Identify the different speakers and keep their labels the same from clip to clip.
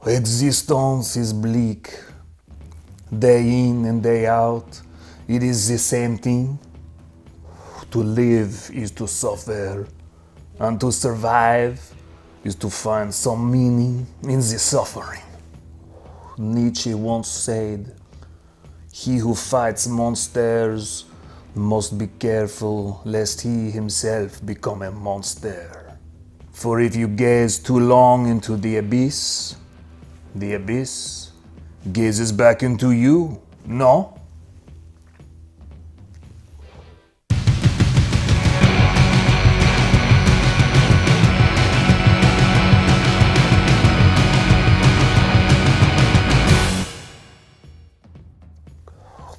Speaker 1: Existence is bleak. Day in and day out, it is the same thing. To live is to suffer, and to survive is to find some meaning in the suffering. Nietzsche once said, "He who fights monsters must be careful lest he himself become a monster. For if you gaze too long into the abyss gazes back into you, no?"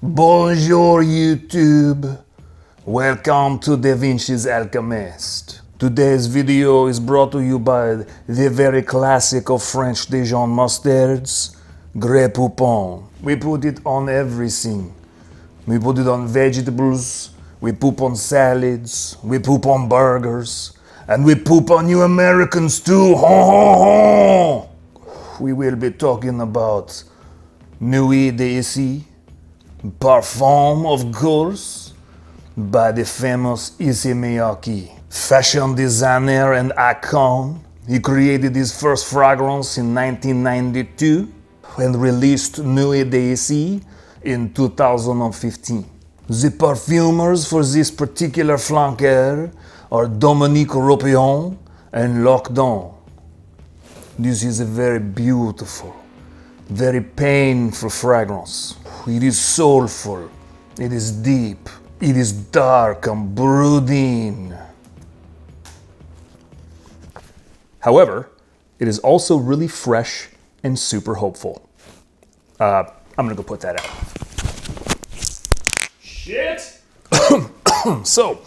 Speaker 1: Bonjour YouTube! Welcome to DaVinci's Alchemyst. Today's video is brought to you by the very classic of French Dijon mustards, Grey Poupon. We put it on everything. We put it on vegetables, we poop on salads, we poop on burgers, and we poop on you Americans too. We will be talking about Nuit d'ISSEY, Parfum, of course, by the famous ISSEY MIYAKE. Fashion designer and icon, he created his first fragrance in 1992 and released Nuit d'ISSEY in 2015. The perfumers for this particular flanker are Dominique Ropion and Lockdown. This is a very beautiful, very painful fragrance. It is soulful, it is deep, it is dark and brooding. However, it is also really fresh and super hopeful. I'm gonna go put that out. Shit! So,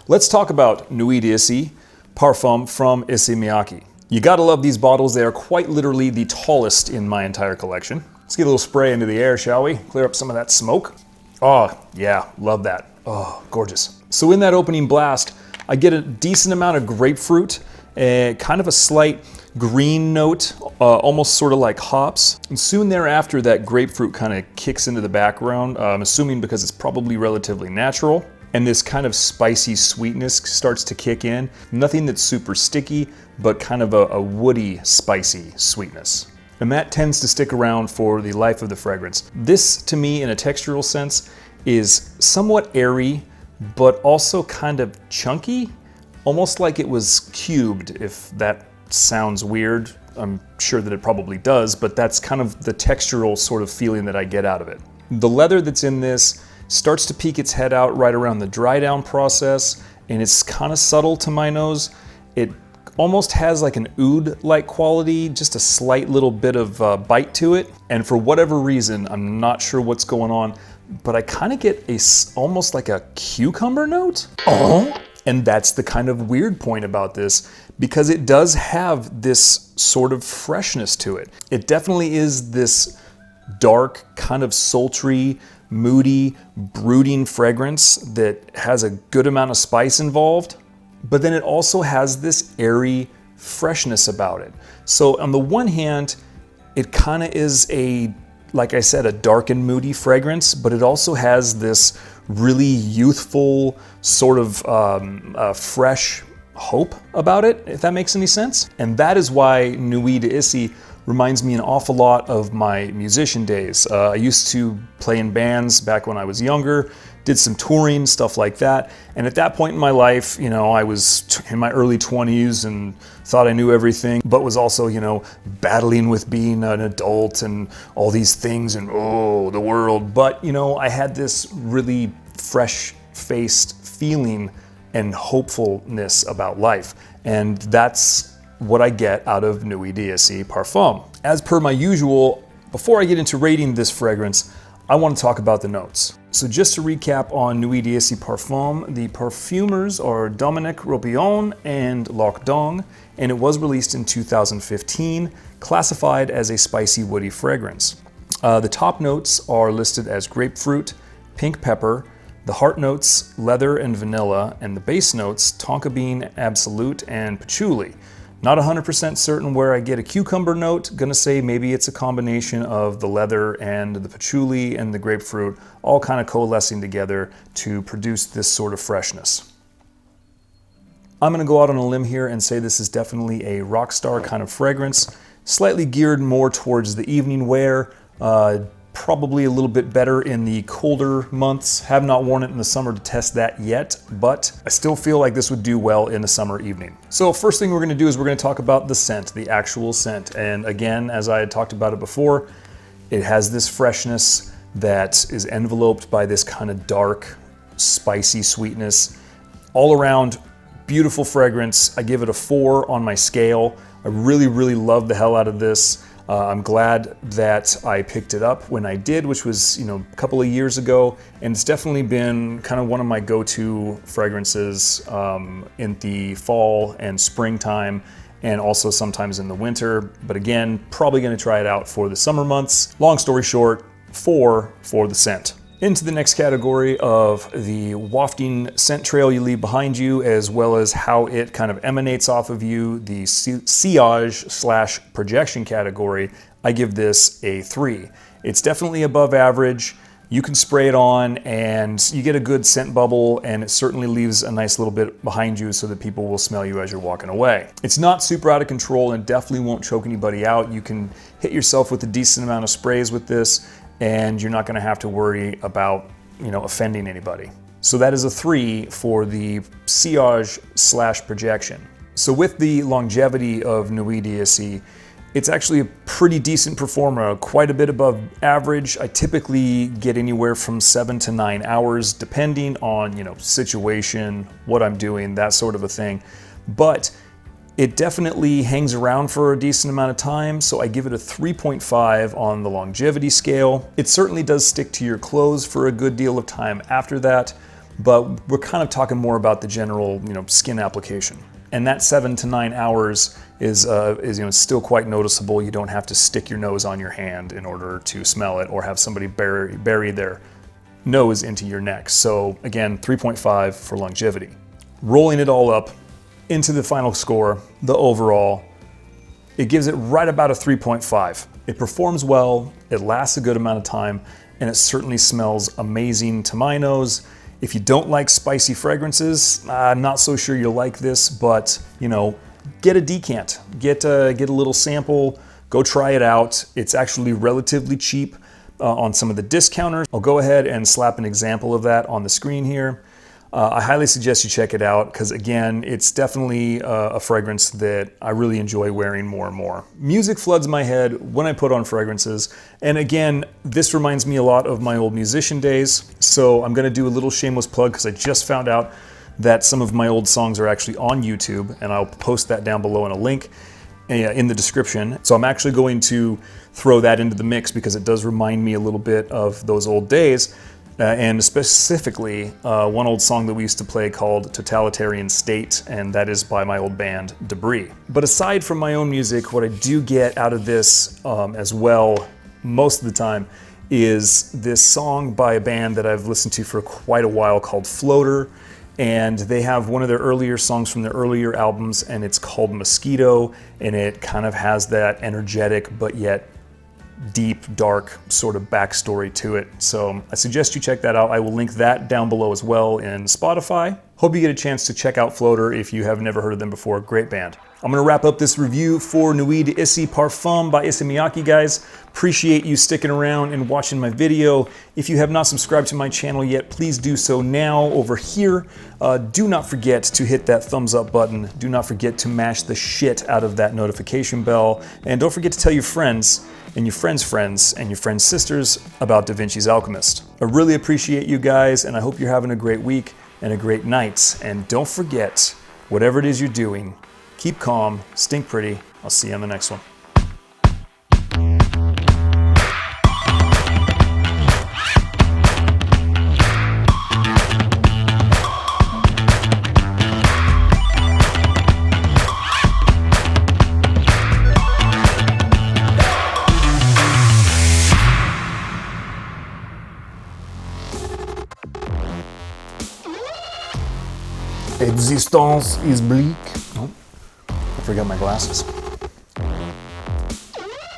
Speaker 1: let's talk about Nuit d'ISSEY, Parfum from ISSEY MIYAKE. You gotta love these bottles, they are quite literally the tallest in my entire collection. Let's get a little spray into the air, shall we? Clear up some of that smoke. Oh, yeah, love that. Oh, gorgeous. So in that opening blast, I get a decent amount of grapefruit, kind of a slight green note, almost sort of like hops. And soon thereafter, that grapefruit kind of kicks into the background, I'm assuming because it's probably relatively natural. And this kind of spicy sweetness starts to kick in. Nothing that's super sticky, but kind of a woody, spicy sweetness. And that tends to stick around for the life of the fragrance. This, to me, in a textural sense, is somewhat airy, but also kind of chunky, almost like it was cubed, if that sounds weird. I'm sure that it probably does, but that's kind of the textural sort of feeling that I get out of it. The leather that's in this starts to peek its head out right around the dry down process, and it's kind of subtle to my nose. It almost has like an oud-like quality, just a slight little bit of bite to it. And for whatever reason, I'm not sure what's going on, but I kind of get almost like a cucumber note. And that's the kind of weird point about this, because it does have this sort of freshness to it. It definitely is this dark, kind of sultry, moody, brooding fragrance that has a good amount of spice involved. But then it also has this airy freshness about it. So on the one hand, it kind of is like I said, a dark and moody fragrance, but it also has this really youthful, sort of fresh hope about it, if that makes any sense. And that is why Nuit d'ISSEY reminds me an awful lot of my musician days. I used to play in bands back when I was younger, did some touring, stuff like that. And at that point in my life, you know, I was in my early 20s and thought I knew everything, but was also, you know, battling with being an adult and all these things and, the world. But, you know, I had this really fresh-faced feeling and hopefulness about life. And that's what I get out of Nuit d'ISSEY Parfum. As per my usual, before I get into rating this fragrance, I want to talk about the notes. So just to recap on Nuit d'ISSEY Parfum, the perfumers are Dominique Ropion and Lockdown, and it was released in 2015, classified as a spicy woody fragrance. The top notes are listed as grapefruit, pink pepper, the heart notes leather and vanilla, and the base notes tonka bean, absolute, and patchouli. Not 100% certain where I get a cucumber note. Gonna say maybe it's a combination of the leather and the patchouli and the grapefruit all kind of coalescing together to produce this sort of freshness. I'm gonna go out on a limb here and say this is definitely a rock star kind of fragrance, slightly geared more towards the evening wear, probably a little bit better in the colder months. Have not worn it in the summer to test that yet, but I still feel like this would do well in a summer evening. So first thing we're gonna do is we're gonna talk about the scent, the actual scent. And again, as I had talked about it before, it has this freshness that is enveloped by this kind of dark, spicy sweetness. All around, beautiful fragrance. I give it a 4 on my scale. I really, really love the hell out of this. I'm glad that I picked it up when I did, which was, a couple of years ago, and it's definitely been kind of one of my go-to fragrances in the fall and springtime, and also sometimes in the winter. But again, probably going to try it out for the summer months. Long story short, 4 for the scent. Into the next category of the wafting scent trail you leave behind you, as well as how it kind of emanates off of you, the sillage/projection category, I give this a 3. It's definitely above average. You can spray it on and you get a good scent bubble, and it certainly leaves a nice little bit behind you so that people will smell you as you're walking away. It's not super out of control and definitely won't choke anybody out. You can hit yourself with a decent amount of sprays with this, and you're not gonna have to worry about, offending anybody. So that is a 3 for the sillage/projection. So with the longevity of Nuit d'ISSEY, it's actually a pretty decent performer, quite a bit above average. I typically get anywhere from 7 to 9 hours, depending on, situation, what I'm doing, that sort of a thing. But it definitely hangs around for a decent amount of time, so I give it a 3.5 on the longevity scale. It certainly does stick to your clothes for a good deal of time after that, but we're kind of talking more about the general, skin application. And that 7 to 9 hours is still quite noticeable. You don't have to stick your nose on your hand in order to smell it, or have somebody bury their nose into your neck. So again, 3.5 for longevity. Rolling it all up into the final score, the overall, it gives it right about a 3.5. It performs well, it lasts a good amount of time, and it certainly smells amazing to my nose. If you don't like spicy fragrances, I'm not so sure you'll like this, but get a decant, get a little sample, go try it out. It's actually relatively cheap on some of the discounters. I'll go ahead and slap an example of that on the screen here. I highly suggest you check it out because, again, it's definitely a fragrance that I really enjoy wearing more and more. Music floods my head when I put on fragrances, and again, this reminds me a lot of my old musician days, so I'm going to do a little shameless plug because I just found out that some of my old songs are actually on YouTube, and I'll post that down below in a link in the description. So I'm actually going to throw that into the mix because it does remind me a little bit of those old days. And specifically one old song that we used to play called Totalitarian State, and that is by my old band DeBris. But aside from my own music, what I do get out of this as well most of the time is this song by a band that I've listened to for quite a while called Floater, and they have one of their earlier songs from their earlier albums, and it's called Mosquito, and it kind of has that energetic but yet deep, dark sort of backstory to it. So I suggest you check that out. I will link that down below as well in Spotify. Hope you get a chance to check out Floater if you have never heard of them before. Great band. I'm gonna wrap up this review for Nuit d'ISSEY Parfum by ISSEY MIYAKE, guys. Appreciate you sticking around and watching my video. If you have not subscribed to my channel yet, please do so now over here. Do not forget to hit that thumbs up button. Do not forget to mash the shit out of that notification bell. And don't forget to tell your friends and your friends' friends and your friends' sisters about DaVinci's Alchemyst. I really appreciate you guys, and I hope you're having a great week and a great night. And don't forget, whatever it is you're doing, keep calm, stink pretty. I'll see you on the next one. Existence is bleak. No? I forgot my glasses.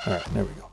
Speaker 1: All right, there we go.